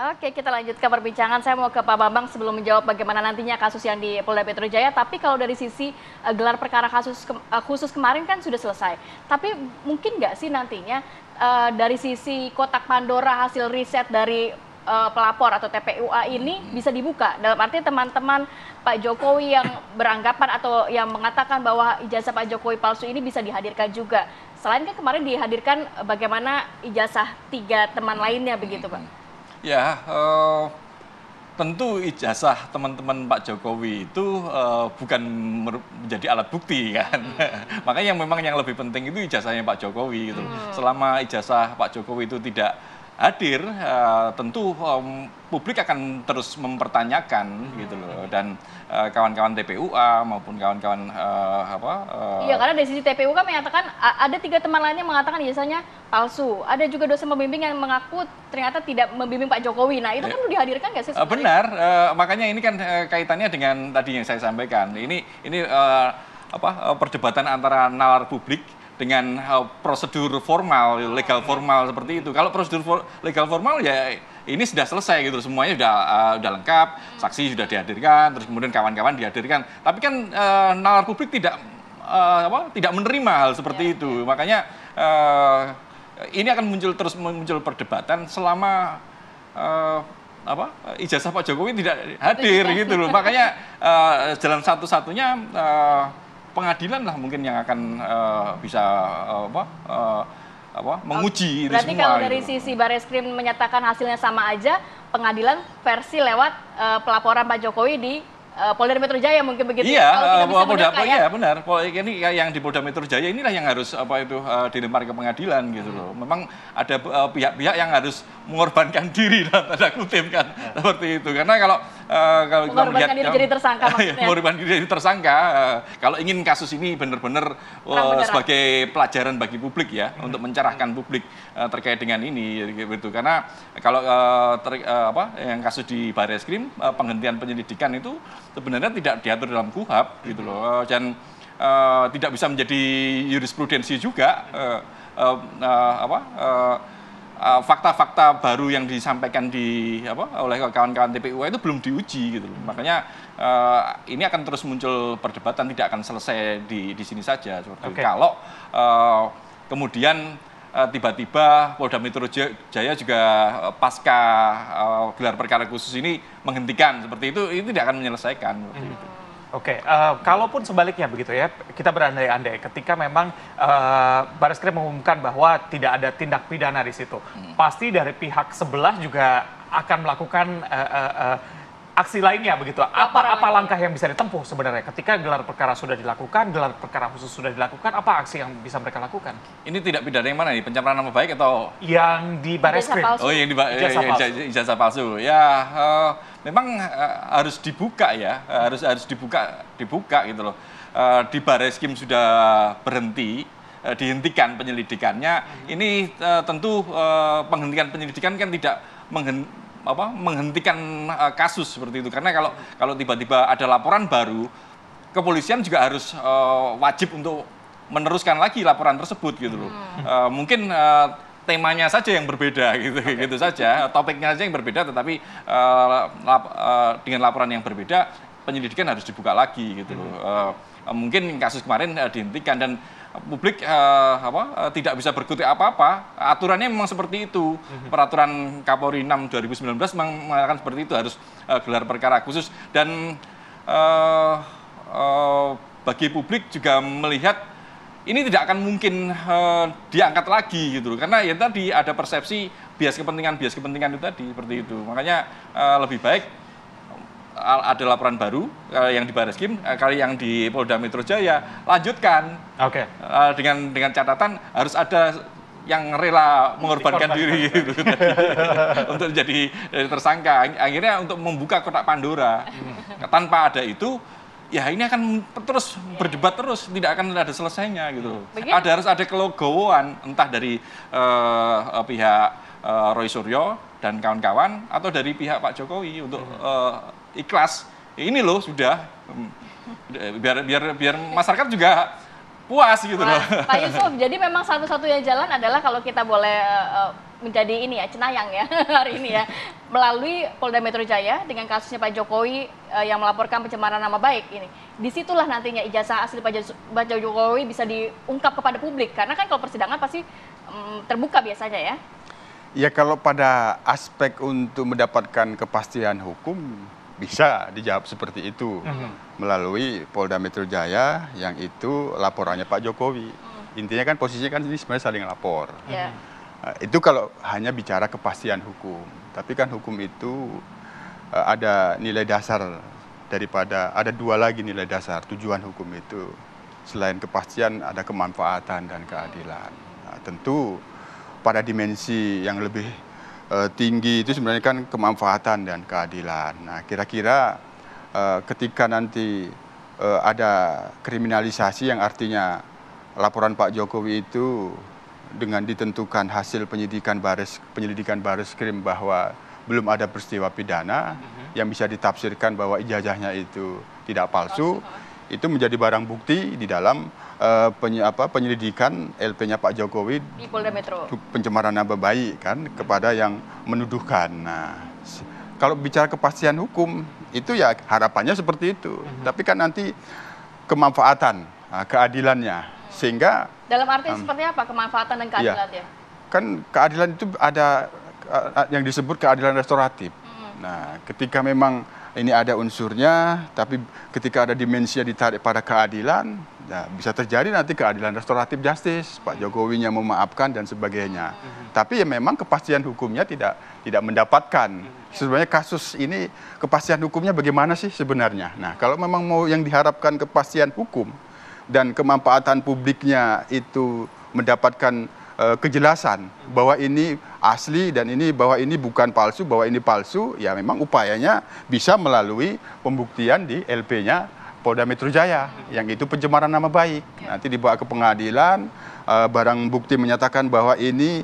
Oke, kita lanjutkan perbincangan. Saya mau ke Pak Bambang sebelum menjawab bagaimana nantinya kasus yang di Polda Metro Jaya. Tapi kalau dari sisi gelar perkara khusus kemarin kan sudah selesai. Tapi mungkin nggak sih nantinya dari sisi kotak Pandora hasil riset dari pelapor atau TPUA ini bisa dibuka? Dalam arti teman-teman Pak Jokowi yang beranggapan atau yang mengatakan bahwa ijazah Pak Jokowi palsu ini bisa dihadirkan juga. Selain kan kemarin dihadirkan bagaimana ijazah 3 teman lainnya begitu, Pak? Ya, tentu ijazah teman-teman Pak Jokowi itu bukan menjadi alat bukti kan. Makanya memang yang lebih penting itu ijazahnya Pak Jokowi gitu. Selama ijazah Pak Jokowi itu tidak hadir, tentu publik akan terus mempertanyakan gitu loh. Dan kawan-kawan TPUA maupun kawan-kawan Iya, karena dari sisi TPU kan menyatakan ada 3 teman lainnya mengatakan ijazahnya palsu. Ada juga dosen pembimbing yang mengaku ternyata tidak membimbing Pak Jokowi. Nah, itu kan perlu dihadirkan nggak sih sebenarnya? Benar, makanya ini kan kaitannya dengan tadi yang saya sampaikan. Ini perdebatan antara nalar publik dengan prosedur formal, legal formal seperti itu. Kalau prosedur legal formal ya ini sudah selesai gitu, semuanya sudah lengkap, saksi sudah dihadirkan, terus kemudian kawan-kawan dihadirkan. Tapi kan nalar publik tidak menerima hal seperti itu. Makanya ini akan terus muncul perdebatan selama ijazah Pak Jokowi tidak hadir gitu loh. Makanya jalan satu-satunya pengadilan lah mungkin yang akan bisa menguji ini semua. Berarti kalau dari sisi Barreskrim menyatakan hasilnya sama aja, pengadilan versi lewat pelaporan Pak Jokowi di Polda Metro Jaya mungkin begitu. Iya, iya benar. Ini yang di Polda Metro Jaya inilah yang harus dilempar ke pengadilan gitu loh. Memang ada pihak-pihak yang harus mengorbankan diri dalam tanda kutip kan seperti itu. Karena kalau kita melihat diri jadi tersangka maksudnya. Mengorbankan diri jadi tersangka. Kalau ingin kasus ini benar-benar sebagai pelajaran bagi publik ya, untuk mencerahkan publik terkait dengan ini gitu. Karena kalau yang kasus di Barreskrim penghentian penyelidikan itu sebenarnya tidak diatur dalam KUHP gitu loh, dan tidak bisa menjadi jurisprudensi juga. Fakta-fakta baru yang disampaikan oleh kawan-kawan TPUA itu belum diuji gitu loh. Makanya ini akan terus muncul perdebatan, tidak akan selesai di sini saja. Kalau kemudian tiba-tiba Polda Metro Jaya juga pasca gelar perkara khusus ini menghentikan seperti itu tidak akan menyelesaikan. Oke, kalaupun sebaliknya begitu ya, kita berandai-andai ketika memang Barreskrim mengumumkan bahwa tidak ada tindak pidana di situ, pasti dari pihak sebelah juga akan melakukan aksi lainnya begitu. Apa langkah yang bisa ditempuh sebenarnya ketika gelar perkara sudah dilakukan, gelar perkara khusus sudah dilakukan, apa aksi yang bisa mereka lakukan? Ini tidak pidana yang mana nih? Pencemaran nama baik atau yang di Barreskrim? Oh, yang di ijazah palsu. Ya, memang harus dibuka ya, harus dibuka gitu loh. Di Barreskrim sudah dihentikan penyelidikannya. Ini tentu penghentian penyelidikan kan tidak menghentikan kasus seperti itu, karena kalau tiba-tiba ada laporan baru, kepolisian juga harus wajib untuk meneruskan lagi laporan tersebut gitu loh. Mungkin temanya saja yang berbeda gitu saja, topiknya saja yang berbeda, tetapi dengan laporan yang berbeda penyelidikan harus dibuka lagi gitu loh. Mungkin kasus kemarin dihentikan dan publik tidak bisa berkutik apa-apa. Aturannya memang seperti itu. Peraturan Kapolri 6 2019 mengatakan seperti itu, harus gelar perkara khusus. Dan bagi publik juga melihat ini tidak akan mungkin diangkat lagi gitu loh. Karena ya tadi ada persepsi bias kepentingan itu tadi seperti itu. Makanya lebih baik ada laporan baru yang di Barreskrim, kali yang di Polda Metro Jaya lanjutkan. Dengan catatan harus ada yang rela mengorbankan diri gitu, untuk jadi tersangka. Akhirnya untuk membuka kotak Pandora. Tanpa ada itu, ya ini akan terus berdebat terus, tidak akan ada selesainya gitu. Harus ada kelegowoan entah dari pihak Roy Suryo dan kawan-kawan atau dari pihak Pak Jokowi untuk ikhlas. Ini loh sudah biar masyarakat juga puas gitu loh. Pak Yusuf, jadi memang satu-satunya jalan adalah kalau kita boleh menjadi ini ya, cenayang ya hari ini ya, melalui Polda Metro Jaya dengan kasusnya Pak Jokowi yang melaporkan pencemaran nama baik ini. Disitulah nantinya ijazah asli Pak Jokowi bisa diungkap kepada publik, karena kan kalau persidangan pasti terbuka biasanya ya. Ya kalau pada aspek untuk mendapatkan kepastian hukum bisa dijawab seperti itu melalui Polda Metro Jaya yang itu laporannya Pak Jokowi. Intinya kan posisinya kan ini sebenarnya saling lapor. Itu kalau hanya bicara kepastian hukum. Tapi kan hukum itu ada nilai dasar daripada, ada dua lagi nilai dasar tujuan hukum itu. Selain kepastian ada kemanfaatan dan keadilan. Nah, tentu pada dimensi yang lebih tinggi itu sebenarnya kan kemanfaatan dan keadilan. Nah, kira-kira ketika nanti ada kriminalisasi yang artinya laporan Pak Jokowi itu dengan ditentukan hasil penyelidikan Bareskrim bahwa belum ada peristiwa pidana yang bisa ditafsirkan bahwa ijazahnya itu tidak palsu, itu menjadi barang bukti di dalam penyelidikan LP-nya Pak Jokowi di Polda Metro. Pencemaran nama baik kan kepada yang menuduhkan. Nah, kalau bicara kepastian hukum itu ya harapannya seperti itu. Tapi kan nanti kemanfaatan, keadilannya sehingga dalam arti seperti apa kemanfaatan dan keadilannya? Ya, kan keadilan itu ada yang disebut keadilan restoratif. Nah, ketika memang ini ada unsurnya, tapi ketika ada dimensinya ditarik pada keadilan, ya bisa terjadi nanti keadilan restoratif justice, Pak Jokowinya memaafkan dan sebagainya. Tapi ya memang kepastian hukumnya tidak mendapatkan. Sebenarnya kasus ini kepastian hukumnya bagaimana sih sebenarnya? Nah, kalau memang mau yang diharapkan kepastian hukum dan kemanfaatan publiknya itu mendapatkan kejelasan bahwa ini asli dan ini bahwa ini bukan palsu, bahwa ini palsu, ya memang upayanya bisa melalui pembuktian di LP-nya Polda Metro Jaya, yang itu pencemaran nama baik. Nanti dibawa ke pengadilan, barang bukti menyatakan bahwa ini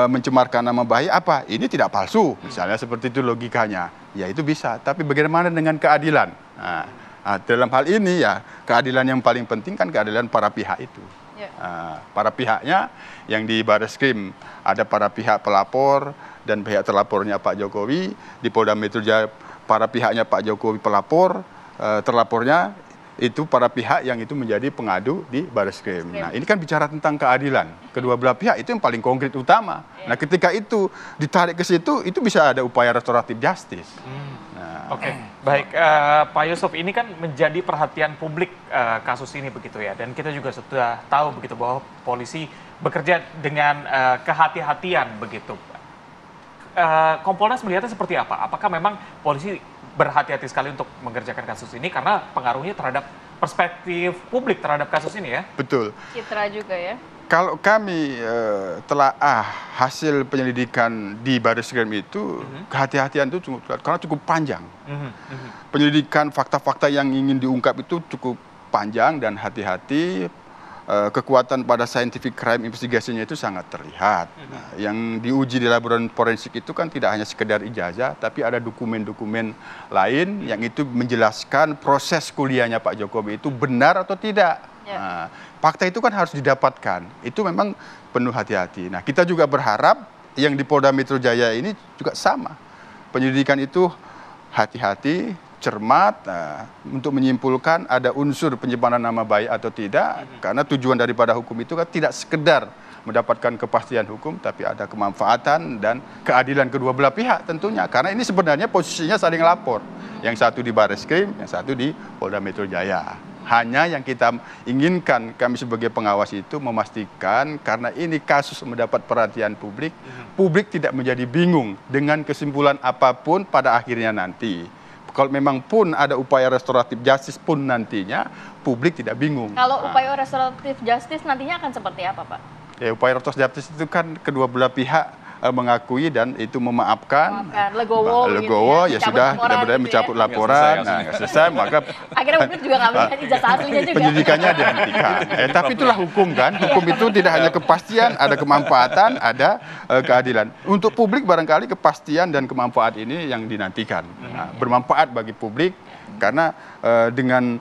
mencemarkan nama baik, apa? Ini tidak palsu, misalnya seperti itu logikanya. Ya itu bisa, tapi bagaimana dengan keadilan? Nah, dalam hal ini ya keadilan yang paling penting kan keadilan para pihak itu. Para pihaknya yang di Bareskrim ada para pihak pelapor dan pihak terlapornya Pak Jokowi, di Polda Metro Jaya para pihaknya Pak Jokowi pelapor, terlapornya itu para pihak yang itu menjadi pengadu di Bareskrim. Nah, ini kan bicara tentang keadilan. Kedua belah pihak itu yang paling konkret utama. Nah, ketika itu ditarik ke situ, itu bisa ada upaya restoratif justice. Oke, baik Pak Yusuf, ini kan menjadi perhatian publik kasus ini begitu ya, dan kita juga sudah tahu begitu bahwa polisi bekerja dengan kehati-hatian begitu. Kompolnas melihatnya seperti apa? Apakah memang polisi berhati-hati sekali untuk mengerjakan kasus ini karena pengaruhnya terhadap perspektif publik terhadap kasus ini ya? Betul. Citra juga ya. Kalau kami telaah hasil penyelidikan di Bareskrim itu, kehati-hatian itu cukup panjang. Penyelidikan fakta-fakta yang ingin diungkap itu cukup panjang dan hati-hati. Kekuatan pada scientific crime investigation-nya itu sangat terlihat. Nah, yang diuji di laboratorium forensik itu kan tidak hanya sekedar ijazah, tapi ada dokumen-dokumen lain yang itu menjelaskan proses kuliahnya Pak Jokowi itu benar atau tidak. Nah, fakta itu kan harus didapatkan. Itu memang penuh hati-hati. Nah, kita juga berharap yang di Polda Metro Jaya ini juga sama. Penyelidikan itu hati-hati, cermat, untuk menyimpulkan ada unsur pencemaran nama baik atau tidak. Karena tujuan daripada hukum itu kan tidak sekedar mendapatkan kepastian hukum, tapi ada kemanfaatan dan keadilan kedua belah pihak tentunya. Karena ini sebenarnya posisinya saling lapor. Yang satu di Bareskrim, yang satu di Polda Metro Jaya. Hanya yang kita inginkan kami sebagai pengawas itu memastikan karena ini kasus mendapat perhatian publik, publik tidak menjadi bingung dengan kesimpulan apapun pada akhirnya nanti. Kalau memang pun ada upaya restoratif justice pun nantinya, publik tidak bingung. Kalau upaya restoratif justice nantinya akan seperti apa, Pak? Ya, upaya restoratif justice itu kan kedua belah pihak mengakui dan itu memaafkan. Legowo ya sudah, kita mencabut laporan, nggak selesai, maka akhirnya publik juga nggak melihat ijazah aslinya juga. Penyidikannya dihentikan. Tapi itulah hukum kan, hukum itu tidak hanya kepastian, ada kemanfaatan, ada keadilan. Untuk publik barangkali kepastian dan kemanfaat ini yang dinantikan. Nah, bermanfaat bagi publik Karena dengan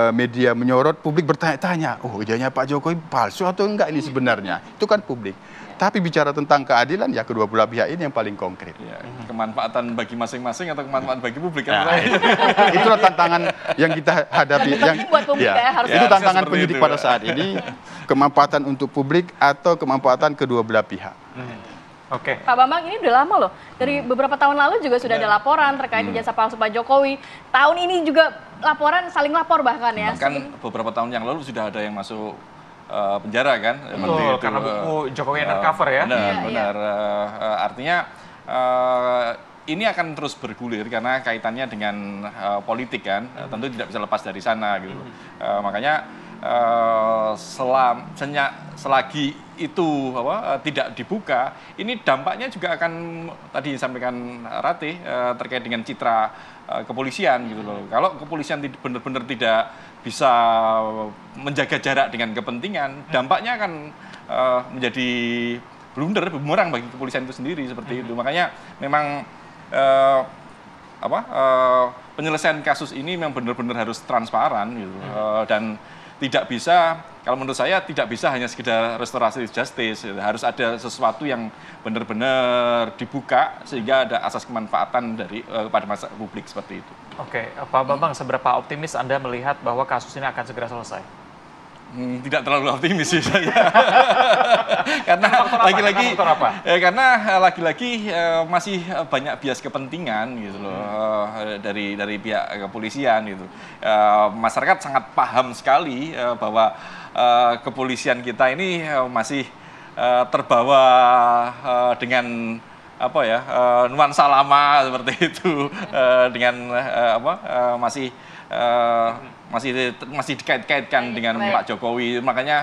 media menyorot, publik bertanya-tanya, oh ijazahnya Pak Jokowi palsu atau enggak ini sebenarnya? Itu kan publik. Tapi bicara tentang keadilan, ya kedua belah pihak ini yang paling konkret. Ya, kemanfaatan bagi masing-masing atau kemanfaatan bagi publik kan? Nah, itulah tantangan yang kita hadapi. Penting buat publik ya, harus itu ya, tantangan seperti penyidik itu, pada saat ini, kemanfaatan untuk publik atau kemanfaatan kedua belah pihak. Oke. Pak Bambang, ini udah lama loh. Dari beberapa tahun lalu juga sudah ada laporan terkait ijazah palsu Pak Jokowi. Tahun ini juga laporan, saling lapor bahkan ya. Bahkan beberapa tahun yang lalu sudah ada yang masuk penjara kan? Betul, karena buku Jokowi Undercover ya. Benar, Iya, benar. Artinya ini akan terus bergulir karena kaitannya dengan politik kan. Tentu tidak bisa lepas dari sana gitu. Makanya selagi itu tidak dibuka, ini dampaknya juga akan tadi disampaikan Ratih terkait dengan citra kepolisian gitu loh. Kalau kepolisian benar-benar tidak bisa menjaga jarak dengan kepentingan, dampaknya akan menjadi blunder, bumerang bagi kepolisian itu sendiri seperti itu. Makanya memang penyelesaian kasus ini memang benar-benar harus transparan gitu, dan tidak bisa, kalau menurut saya tidak bisa hanya sekedar restorasi justice, harus ada sesuatu yang benar-benar dibuka sehingga ada asas kemanfaatan dari pada masa publik seperti itu. Oke, Pak Bambang, seberapa optimis Anda melihat bahwa kasus ini akan segera selesai? Tidak terlalu optimis sih saya. Karena lagi-lagi masih banyak bias kepentingan gitu loh, dari pihak kepolisian gitu. Masyarakat sangat paham sekali bahwa kepolisian kita ini masih terbawa dengan nuansa lama seperti itu, dengan masih dikait-kaitkan dengan Pak Jokowi. Makanya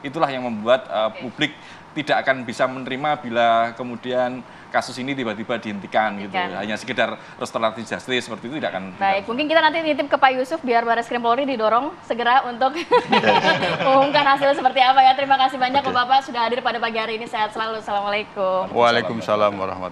itulah yang membuat publik tidak akan bisa menerima bila kemudian kasus ini tiba-tiba dihentikan gitu. Hanya sekedar restoratif justice seperti itu tidak akan. Baik, mungkin kita nanti nitip ke Pak Yusuf biar Barreskrim Polri didorong segera untuk mengumumkan hasil seperti apa ya. Terima kasih banyak Bapak sudah hadir pada pagi hari ini. Sehat selalu. Assalamualaikum. Waalaikumsalam warahmatullahi wabarakatuh.